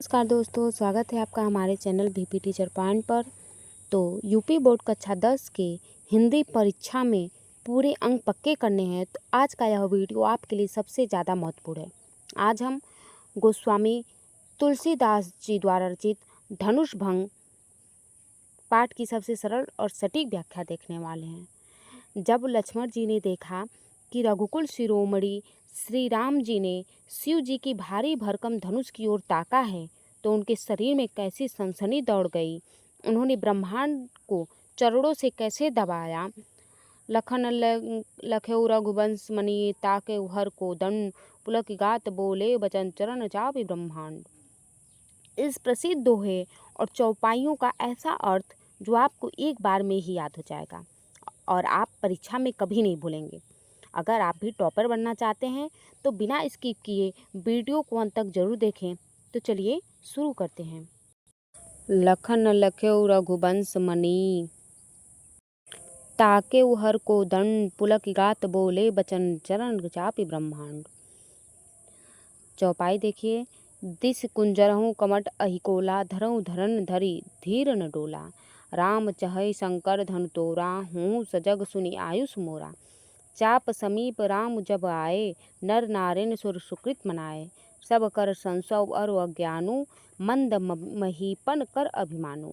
नमस्कार दोस्तों, स्वागत है आपका हमारे चैनल बीपी टीचर पॉइंट पर। तो यूपी बोर्ड कक्षा 10 के हिंदी परीक्षा में पूरे अंक पक्के करने हैं। तो आज का यह वीडियो आपके लिए सबसे ज़्यादा महत्वपूर्ण है। आज हम गोस्वामी तुलसीदास जी द्वारा रचित धनुष भंग पाठ की सबसे सरल और सटीक व्याख्या देखने वाले हैं। जब लक्ष्मण जी ने देखा कि रघुकुल शिरोमणि श्री राम जी ने शिव जी की भारी भरकम धनुष की ओर ताका है, तो उनके शरीर में कैसी सनसनी दौड़ गई। उन्होंने ब्रह्मांड को चरणों से कैसे दबाया। लखन लखेउ रघुवंश मणि ताके हर को दंड पुलक गात बोले बचन चरण चापि ब्रह्मांड। इस प्रसिद्ध दोहे और चौपाइयों का ऐसा अर्थ जो आपको एक बार में ही याद हो जाएगा और आप परीक्षा में कभी नहीं भूलेंगे। अगर आप भी टॉपर बनना चाहते हैं तो बिना स्किप किए वीडियो को अंत तक जरूर देखें। तो चलिए शुरू करते हैं। लखन लखेउ रघुवंश मणि ताके हर को दंड पुलक गात बोले बचन चरण चापि ब्रह्मांड। चौपाई देखिए। दिस कुंजरहूँ कमट अहिकोला धरऊँ धरन धरी धीर न डोला। राम चहै शंकर धन तोरा हूँ सजग सुनि आयुष मोरा। चाप समीप राम जब आए नर नारायण सुर सुकृत मनाए। सब कर संसव अरु अज्ञानु मंद महीपन कर अभिमानु।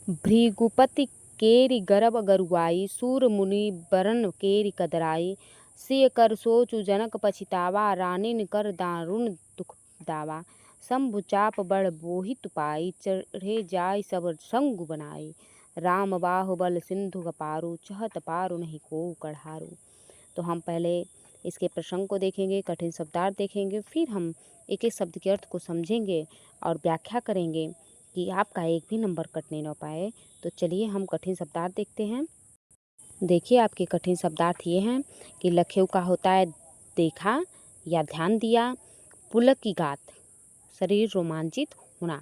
भृगुपति केरि गर्भ गरुआई सूर मुनि बरन केरि कदराई। सिय कर सोचु जनक पछितावा रानिन कर दारुण दुख दावा। शंभु चाप बड़ बोहित पाई चढ़े जाय सब संग बनाई। राम बाहुबल सिंधु अपारु चहत पारु नहीं को कढ़ारू। तो हम पहले इसके प्रसंग को देखेंगे, कठिन शब्दार्थ देखेंगे, फिर हम एक एक शब्द के अर्थ को समझेंगे और व्याख्या करेंगे कि आपका एक भी नंबर कटने न पाए। तो चलिए हम कठिन शब्दार्थ देखते हैं। देखिए आपके कठिन शब्दार्थ ये हैं कि लखेउ का होता है देखा या ध्यान दिया। पुलक की गात शरीर रोमांचित होना।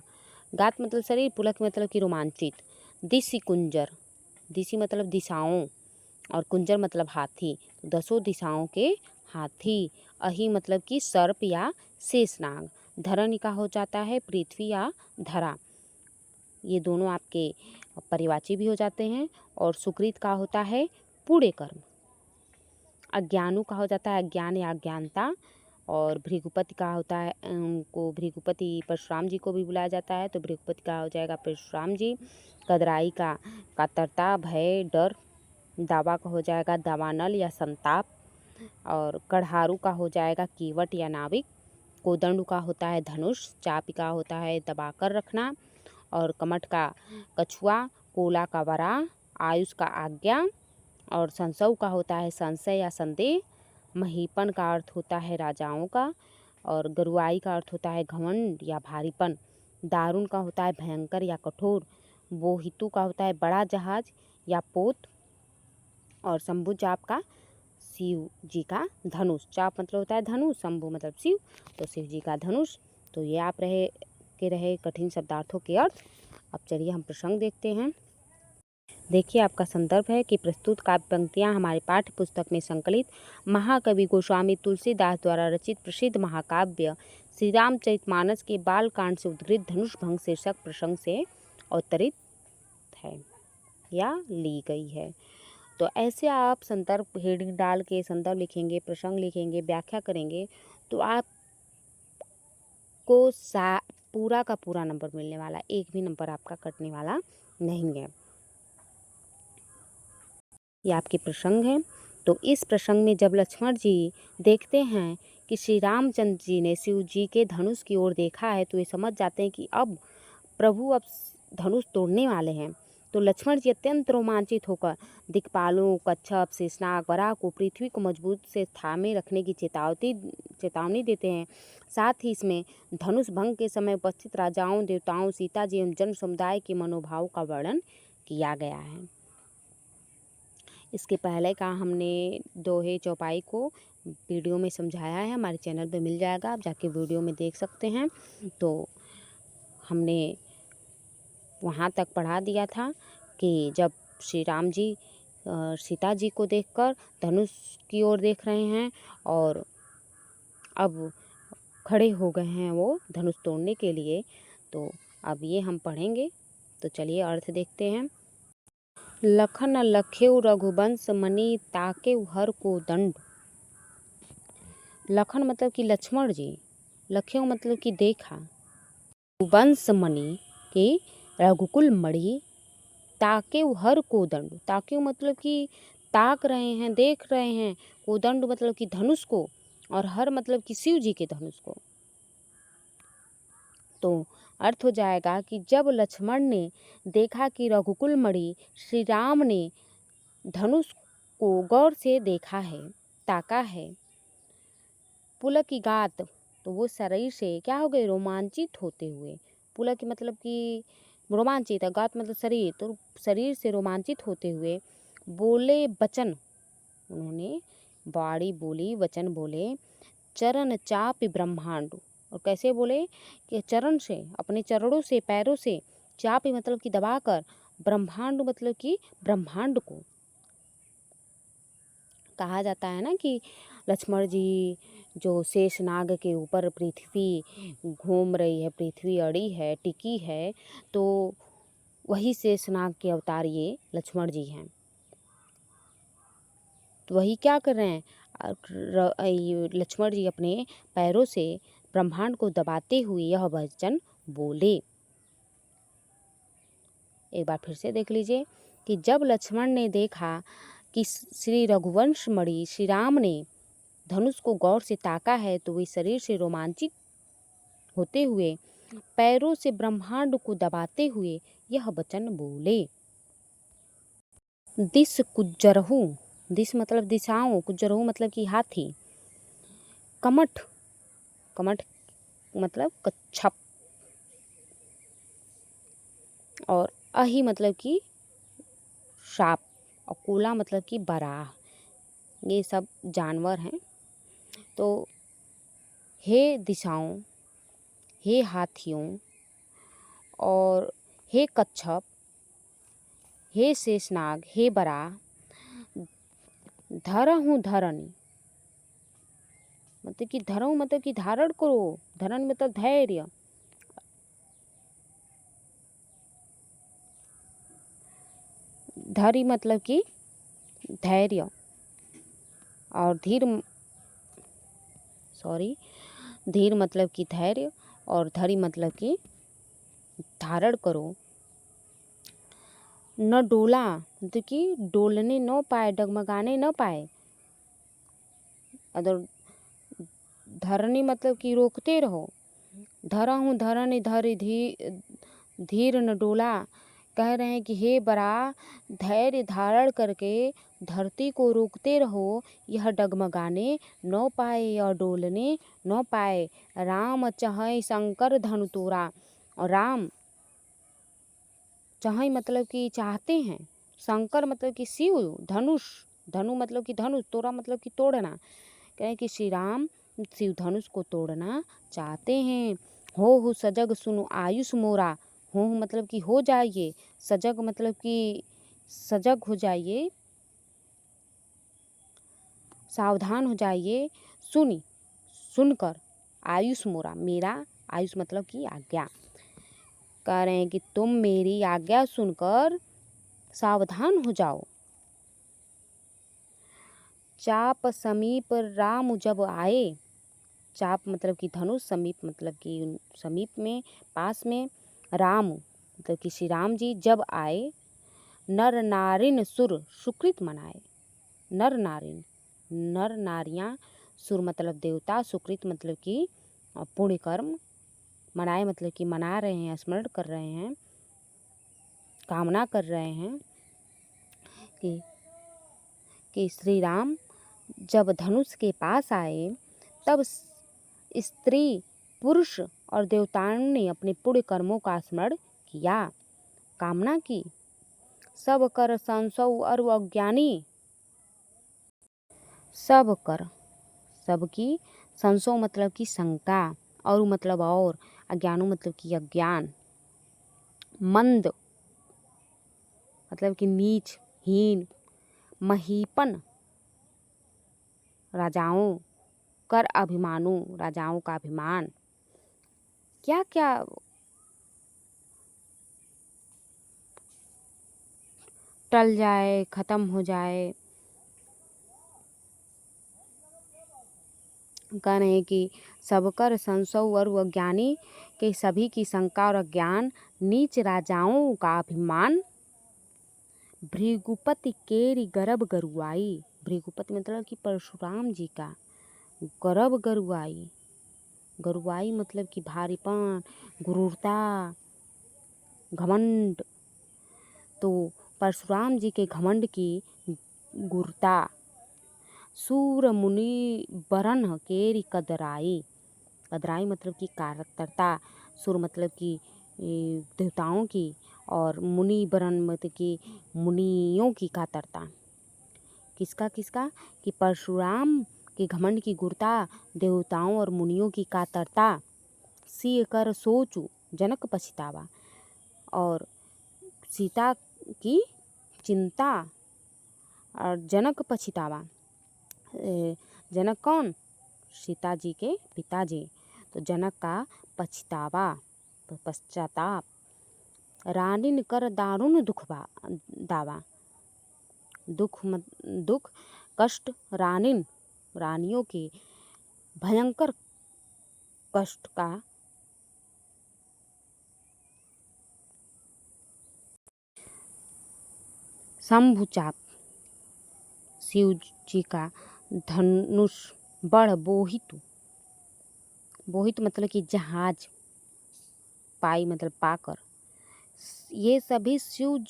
गात मतलब शरीर, पुलक मतलब कि रोमांचित। दिशि कुंजर, दिशि मतलब दिशाओं और कुंजर मतलब हाथी, 10 दिशाओं के हाथी। अहि मतलब कि सर्प या शेषनाग। धरणी का हो जाता है पृथ्वी या धरा, ये दोनों आपके परिवाची भी हो जाते हैं। और सुकृत का होता है पूरे कर्म। अज्ञानु का हो जाता है अज्ञान या अज्ञानता। और भृगुपति का होता है, उनको भृगुपति परशुराम जी को भी बुलाया जाता है, तो भृगुपति का हो जाएगा परशुराम जी। कदराई का कातरता, भय, डर। दावा का हो जाएगा दावानल या संताप। और कढ़ारू का हो जाएगा कीवट या नाविक। कोदंड का होता है धनुष। चापी का होता है दबाकर रखना। और कमठ का कछुआ। कोला का वरा, आयुष का आज्ञा। और संशव का होता है संशय या संदेह। महीपन का अर्थ होता है राजाओं का। और गरुआई का अर्थ होता है घमंड या भारीपन। दारुण का होता है भयंकर या कठोर। बोहितु का होता है बड़ा जहाज या पोत। और शंभु चाप का शिव जी का धनुष। चाप मतलब होता है धनुष, शंभु मतलब शिव, तो शिव जी का धनुष। तो ये आप रहे कठिन शब्दार्थों के अर्थ। अब चलिए हम प्रसंग देखते हैं। देखिए आपका संदर्भ है कि प्रस्तुत काव्य पंक्तियाँ हमारे पाठ्य पुस्तक में संकलित महाकवि गोस्वामी तुलसीदास द्वारा रचित प्रसिद्ध महाकाव्य श्री रामचरितमानस के बालकांड से उद्गृत धनुष भंग शीर्षक प्रसंग से अवतरित है या ली गई है। तो ऐसे आप संदर्भ हेडिंग डाल के संदर्भ लिखेंगे, प्रसंग लिखेंगे, व्याख्या करेंगे, तो आपको पूरा का पूरा नंबर मिलने वाला, एक भी नंबर आपका कटने वाला नहीं है। ये आपके प्रसंग है। तो इस प्रसंग में जब लक्ष्मण जी देखते हैं कि श्री रामचंद्र जी ने शिव जी के धनुष की ओर देखा है, तो ये समझ जाते हैं कि अब प्रभु अब धनुष तोड़ने वाले हैं। तो लक्ष्मण जी अत्यंत रोमांचित होकर दिक्पालों, कच्छप, शेषनाग, वराह को पृथ्वी को मजबूत से थामे रखने की चेतावनी देते हैं। साथ ही इसमें धनुष भंग के समय उपस्थित राजाओं, देवताओं, सीता जी एवं जन समुदाय के मनोभाव का वर्णन किया गया है। इसके पहले का हमने दोहे चौपाई को वीडियो में समझाया है, हमारे चैनल पे मिल जाएगा, आप जाके वीडियो में देख सकते हैं। तो हमने वहाँ तक पढ़ा दिया था कि जब श्री राम जी सीता जी को देखकर धनुष की ओर देख रहे हैं और अब खड़े हो गए हैं वो धनुष तोड़ने के लिए। तो अब ये हम पढ़ेंगे, तो चलिए अर्थ देखते हैं। लखन लखेउ रघुवंश मणि ताकेउ हर को दंड। लखन मतलब कि लक्ष्मण जी, लखेउ मतलब कि देखा, रघुवंश मणि की रघुकुल मणि, ताकेउ हर को दंड। ताकेउ मतलब कि ताक रहे हैं, देख रहे हैं, कोदंड मतलब कि धनुष को, और हर मतलब कि शिव जी के धनुष को। तो अर्थ हो जाएगा कि जब लक्ष्मण ने देखा कि रघुकुल मणि श्री राम ने धनुष को गौर से देखा है, ताका है, पुलकिगात, तो वो शरीर से क्या हो गए, रोमांचित होते हुए। पुलक मतलब कि रोमांचित, गात मतलब शरीर, तो शरीर से रोमांचित होते हुए बोले वचन, उन्होंने वाणी बोली, वचन बोले, चरण चाप ब्रह्मांड। और कैसे बोले कि चरण से, अपने चरणों से, पैरों से, चाप मतलब कि दबाकर, ब्रह्मांड मतलब कि ब्रह्मांड को। कहा जाता है ना कि लक्ष्मण जी जो शेषनाग के ऊपर पृथ्वी घूम रही है, पृथ्वी अड़ी है, टिकी है, तो वही शेषनाग के अवतार ये लक्ष्मण जी हैं। तो वही क्या कर रहे हैं, लक्ष्मण जी अपने पैरों से ब्रह्मांड को दबाते हुए यह वचन बोले। एक बार फिर से देख लीजिए कि जब लक्ष्मण ने देखा कि श्री रघुवंश मणि श्री राम ने धनुष को गौर से ताका है, तो वे शरीर से रोमांचित होते हुए पैरों से ब्रह्मांड को दबाते हुए यह वचन बोले। दिस कुज्जरहु, दिस मतलब दिशाओं, कुज्जरहु मतलब कि हाथी, कमठ, कमठ मतलब कच्छप, और अहि मतलब कि सांप, और कूला मतलब कि बराह, ये सब जानवर हैं। तो हे दिशाओं, हे हाथियों, और हे कच्छप, हे शेषनाग, हे बराह, धरहु धरनी, मतलब कि धरहु मतलब कि धारण करो, धरण मतलब धैर्य, धरी मतलब कि धैर्य, और धीर मतलब कि धैर्य, और धरी मतलब कि धारण करो। न डोला मतलब कि डोलने न पाए, डगमगाने न पाए। अगर धरनी मतलब कि रोकते रहो, धरा हूँ धरनी धरी धीर न डोला, कह रहे हैं कि हे बरा, धैर्य धारण करके धरती को रोकते रहो, यह डगमगाने न पाए, यह डोलने न पाए। राम चाहे शंकर धनु तोरा, और राम चाहे मतलब कि चाहते हैं, शंकर मतलब कि शिव, धनुष, धनु मतलब कि धनुष, तोरा मतलब कि तोड़ना, कहें कि श्री राम शिव धनुष को तोड़ना चाहते हैं। हो सजग सुनो आयुष मोरा, हो मतलब कि हो जाइए, सजग मतलब कि सजग हो जाइए, सावधान हो जाइए, सुनकर आयुष मोरा, मेरा आयुष मतलब कि आज्ञा, कह रहे हैं कि तुम मेरी आज्ञा सुनकर सावधान हो जाओ। चाप समीप राम जब आए, चाप मतलब कि धनुष, समीप मतलब कि समीप में, पास में, राम मतलब कि श्री राम जी जब आए, नर नारिन सुर सुकृत मनाए। नर नारिन, नर नारियां, सुर मतलब देवता, सुकृत मतलब कि पुण्य कर्म, मनाए मतलब कि मना रहे हैं, स्मरण कर रहे हैं, कामना कर रहे हैं कि श्री राम जब धनुष के पास आए, तब स्त्री, पुरुष और देवताओं ने अपने पुण्य कर्मों का स्मरण किया, कामना की। सब कर संशय और अज्ञानी, सब कर, सबकी, संशय मतलब कि शंका, और मतलब और, अज्ञानो मतलब कि अज्ञान, मंद मतलब कि नीच, हीन, महीपन राजाओं, कर अभिमानु, राजाओं का अभिमान। क्या क्या टल जाए, खत्म हो जाए। कह रहे हैं कि सबकर संशय और अज्ञानी के सभी की शंका और अज्ञान, नीच राजाओं का अभिमान। भृगुपति केरी गर्भ गरुआई, भृगुपति मतलब कि परशुराम जी का गर्भ गरुआई। गरुआई मतलब कि भारीपन, गुरूरता, घमंड। तो परशुराम जी के घमंड की गुरता। सूर मुनि बरन केरी कदराई, कदराई मतलब कि कातरता। सुर मतलब कि देवताओं की, और मुनि बरन मतलब कि मुनियों की कातरता। किसका किसका कि परशुराम के घमंड की गुरता, देवताओं और मुनियों की कातरता। सी कर सोचू जनक पछतावा, और सीता की चिंता और जनक पछतावा। जनक कौन? सीता जी के पिताजी। तो जनक का पछतावा, पश्चाताप। रानिन कर दारुण दावा, दुख कष्ट। रानिन रानियों के भयंकर कष्ट का। शंभुचाप, शिव जी का धनुष बड़ बोहित। बोहित मतलब कि जहाज, पाई मतलब पाकर। ये सभी शिव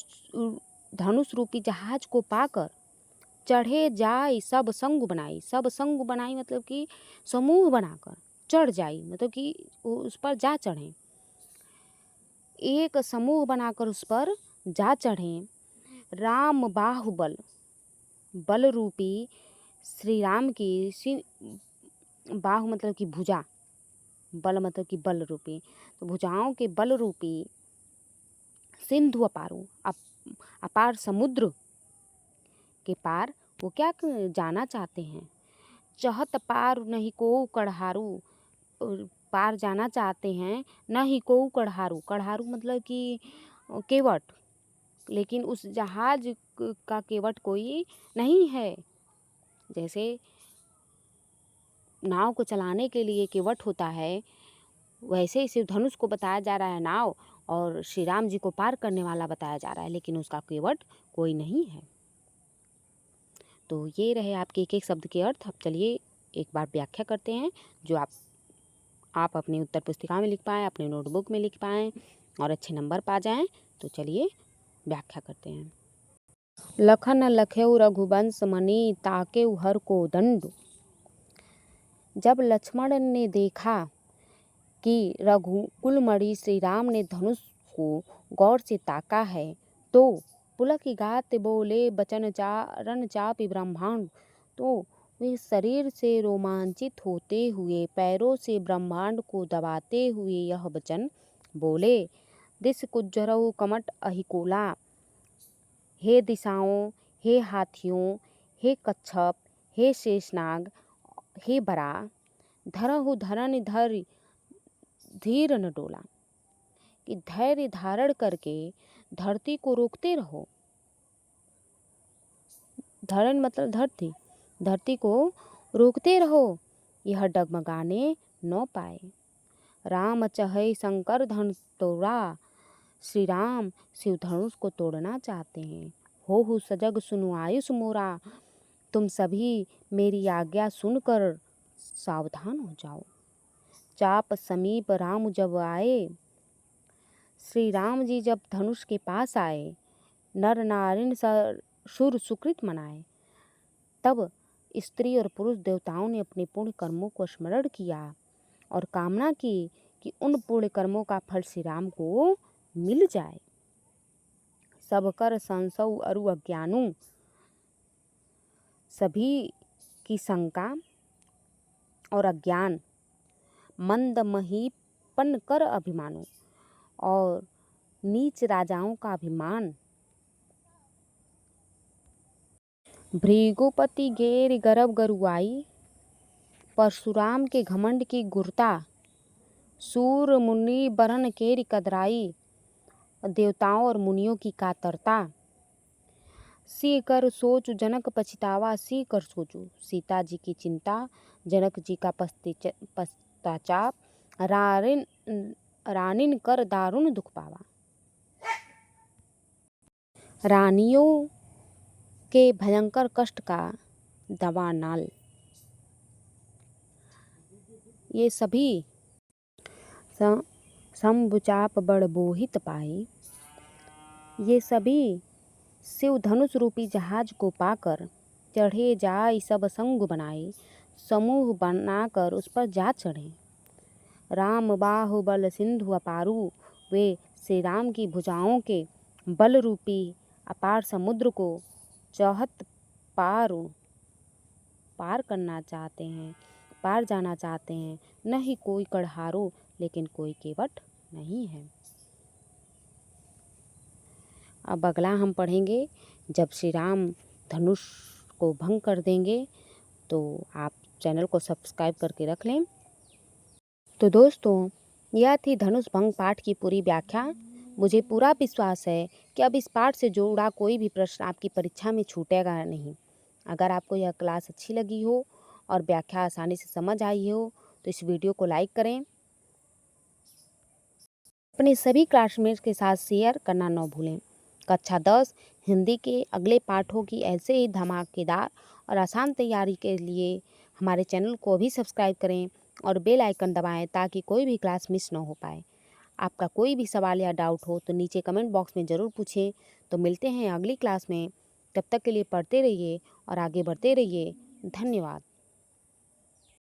धनुष रूपी जहाज को पाकर चढ़े जाए सब संग बनाई। सब संग बनाई मतलब कि समूह बनाकर चढ़ जाई, मतलब कि उस पर जा चढ़े। एक समूह बनाकर उस पर जा चढ़े। राम बाहुबल, बल रूपी श्री राम की बाहु मतलब कि भुजा, बल मतलब कि बल रूपी, तो भुजाओं के बल रूपी सिंधु अपारू, अपार समुद्र के पार वो क्या जाना चाहते हैं। चहत पार नहीं को कढ़ारू, पार जाना चाहते हैं नहीं को कढ़ारू। कढ़ारू मतलब कि केवट, लेकिन उस जहाज का केवट कोई नहीं है। जैसे नाव को चलाने के लिए केवट होता है, वैसे ही शिव धनुष को बताया जा रहा है नाव, और श्री राम जी को पार करने वाला बताया जा रहा है, लेकिन उसका केवट कोई नहीं है। तो ये रहे आपके एक एक शब्द के अर्थ। अब चलिए एक बार व्याख्या करते हैं, जो आप अपनी उत्तर पुस्तिका में लिख पाएँ, अपने नोटबुक में लिख पाएँ और अच्छे नंबर पा जाएँ। तो चलिए व्याख्या करते हैं। लखन लखेउ रघुवंश मणि, ताकेउ हर को दंड। जब लक्ष्मण ने देखा कि रघुकुल मणि श्री राम ने धनुष को गौर से ताका है, तो पुलक गात बोले बचन चारण चापि ब्रह्मांड। तो वे शरीर से रोमांचित होते हुए पैरों से ब्रह्मांड को दबाते हुए यह वचन बोले। दिस कुज्जरऊ कमट अहिकोला, हे दिशाओं, हे हाथियों, हे कच्छप, हे शेषनाग, हे बरा, धरहु धरन धर धीर न डोला, कि धैर्य धारण करके धरती को रोकते रहो। धरण मतलब धरती, धरती को रोकते रहो, यह डगमगाने न पाए। राम चहै शंकर धन तोड़ा, श्री राम शिव धनुष को तोड़ना चाहते हैं। हो सजग सुनु आयुष मोरा, तुम सभी मेरी आज्ञा सुनकर सावधान हो जाओ। चाप समीप राम जब आए, श्री राम जी जब धनुष के पास आए, नर नारिन सुर सुकृत मनाए, तब स्त्री और पुरुष देवताओं ने अपने पुण्य कर्मों को स्मरण किया और कामना की कि उन पुण्य कर्मों का फल श्री राम को मिल जाए। सब कर संशय अरु अज्ञानु, सभी की शंका और अज्ञान। मंद महीपन कर अभिमानु, और नीच राजाओं का अभिमान। भृगुपति घेर गर्भ गरुआई, परशुराम के घमंड की गुरता, सूर मुनि बरन केरी कदराई, देवताओं और मुनियों की कातरता। सी कर सोचु जनक पछतावा, सी कर सोचु सीता जी की चिंता, जनक जी का पश्चाताप, रानिन कर दारुण दुख पावा। रानियों के भयंकर कष्ट का दवा नाल। ये सभी शंभुचाप बड़ बोहित पाई, ये सभी शिव धनुष रूपी जहाज को पाकर चढ़े जाई सब संग बनाए, समूह बनाकर उस पर जा चढ़े। राम बाहुबल सिंधु अपारू, वे श्री राम की भुजाओं के बल रूपी अपार समुद्र को चौहत पार करना चाहते हैं, पार जाना चाहते हैं। न ही कोई कड़हारो, लेकिन कोई केवट नहीं है। अब अगला हम पढ़ेंगे, जब श्री राम धनुष को भंग कर देंगे। तो आप चैनल को सब्सक्राइब करके रख लें। तो दोस्तों, यह थी धनुष भंग पाठ की पूरी व्याख्या। मुझे पूरा विश्वास है कि अब इस पाठ से जुड़ा कोई भी प्रश्न आपकी परीक्षा में छूटेगा नहीं। अगर आपको यह क्लास अच्छी लगी हो और व्याख्या आसानी से समझ आई हो तो इस वीडियो को लाइक करें, अपने सभी क्लासमेट्स के साथ शेयर करना न भूलें। कक्षा 10 हिंदी के अगले पाठों की ऐसे ही धमाकेदार और आसान तैयारी के लिए हमारे चैनल को भी सब्सक्राइब करें और बेल आइकन दबाएं ताकि कोई भी क्लास मिस न हो पाए। आपका कोई भी सवाल या डाउट हो तो नीचे कमेंट बॉक्स में ज़रूर पूछें। तो मिलते हैं अगली क्लास में। तब तक के लिए पढ़ते रहिए और आगे बढ़ते रहिए। धन्यवाद।